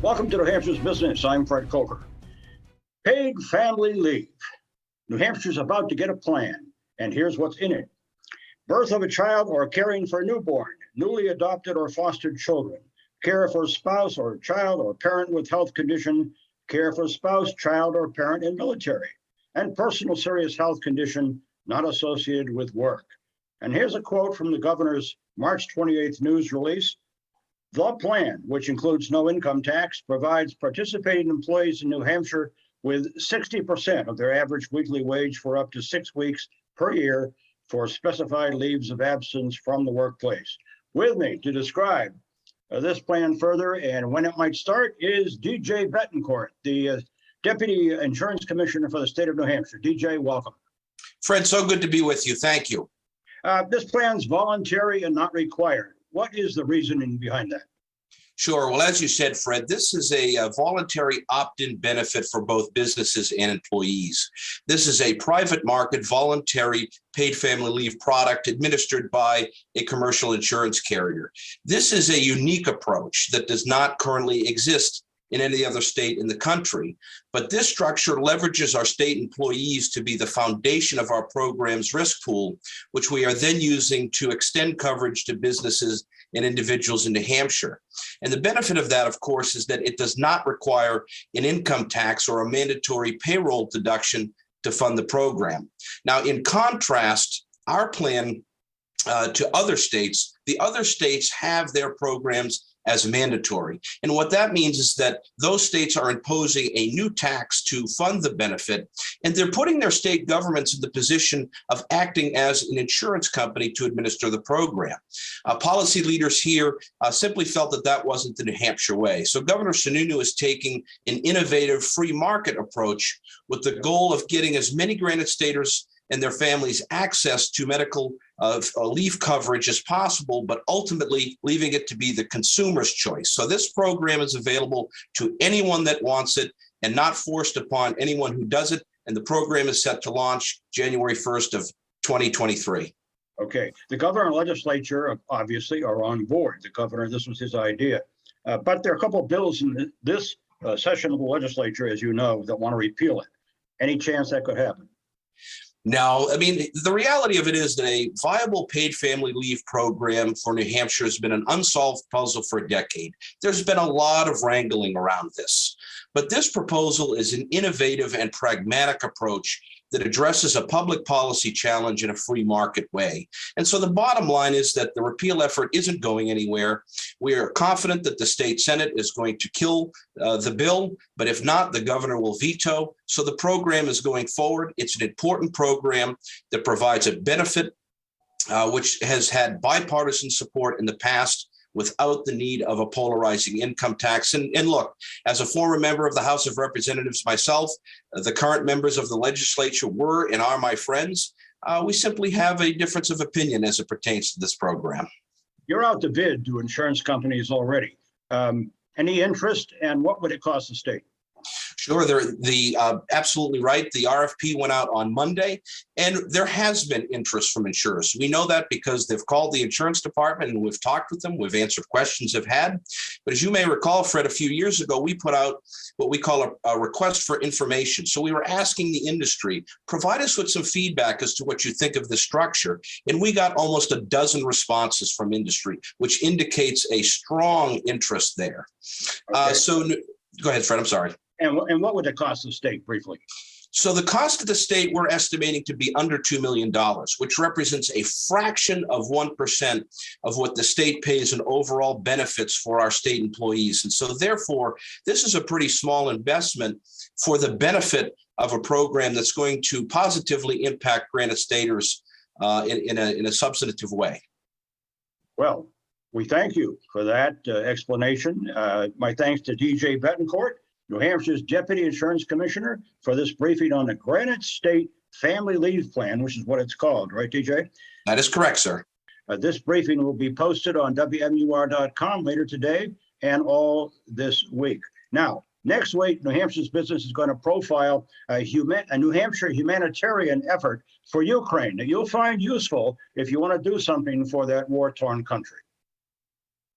Welcome to New Hampshire's Business. I'm Fred Coker. Paid family leave. New Hampshire's about to get a plan, and here's what's in it. Birth of a child or caring for a newborn, newly adopted or fostered children, care for a spouse or child or parent with health condition, care for a spouse, child, or parent in military, and personal serious health condition not associated with work. And here's a quote from the governor's March 28th news release. The plan, which includes no income tax, provides participating employees in New Hampshire with 60% of their average weekly wage for up to 6 weeks per year for specified leaves of absence from the workplace. With me to describe this plan further and when it might start is DJ Betancourt, the Deputy Insurance Commissioner for the state of New Hampshire. DJ, welcome. Fred, so good to be with you. Thank you. This plan's voluntary and not required. What is the reasoning behind that? Sure. Well, as you said, Fred, this is a voluntary opt-in benefit for both businesses and employees. This is a private market, voluntary paid family leave product administered by a commercial insurance carrier. This is a unique approach that does not currently exist in any other state in the country. But this structure leverages our state employees to be the foundation of our program's risk pool, which we are then using to extend coverage to businesses and individuals in New Hampshire. And the benefit of that, of course, is that it does not require an income tax or a mandatory payroll deduction to fund the program. Now, in contrast, our plan to other states, the other states have their programs as mandatory. And what that means is that those states are imposing a new tax to fund the benefit, and they're putting their state governments in the position of acting as an insurance company to administer the program. Policy leaders here simply felt that that wasn't the New Hampshire way. So Governor Sununu is taking an innovative free market approach with the goal of getting as many granite staters and their families access to medical leave coverage as possible, but ultimately leaving it to be the consumer's choice. So this program is available to anyone that wants it and not forced upon anyone who does it. And the program is set to launch January 1st of 2023. Okay. The governor and legislature obviously are on board. The governor, this was his idea. But there are a couple of bills in this session of the legislature, as you know, that want to repeal it. Any chance that could happen? No, I mean, the reality of it is that a viable paid family leave program for New Hampshire has been an unsolved puzzle for a decade. There's been a lot of wrangling around this, but this proposal is an innovative and pragmatic approach that addresses a public policy challenge in a free market way. And so the bottom line is that the repeal effort isn't going anywhere. We are confident that the state Senate is going to kill the bill, but if not, the governor will veto. So the program is going forward. It's an important program that provides a benefit, which has had bipartisan support in the past, without the need of a polarizing income tax. And look, as a former member of the House of Representatives myself, the current members of the legislature were and are my friends. We simply have a difference of opinion as it pertains to this program. You're out to bid to insurance companies already. Any interest, and what would it cost the state? Sure, absolutely right. The RFP went out on Monday, and there has been interest from insurers. We know that because they've called the insurance department and we've talked with them. We've answered questions they've had. But as you may recall, Fred, a few years ago, we put out what we call a request for information. So we were asking the industry, provide us with some feedback as to what you think of the structure. And we got almost a dozen responses from industry, which indicates a strong interest there. Okay. So go ahead, Fred, I'm sorry. And what would it cost the state, briefly? So the cost of the state, we're estimating to be under $2 million, which represents a fraction of 1% of what the state pays in overall benefits for our state employees. And so therefore, this is a pretty small investment for the benefit of a program that's going to positively impact granite staters in a substantive way. Well, we thank you for that explanation. My thanks to DJ Betancourt, New Hampshire's Deputy Insurance Commissioner, for this briefing on the Granite State Family Leave Plan, which is what it's called, right, DJ? That is correct, sir. This briefing will be posted on WMUR.com later today and all this week. Now, next week, New Hampshire's Business is going to profile a New Hampshire humanitarian effort for Ukraine that you'll find useful if you want to do something for that war-torn country.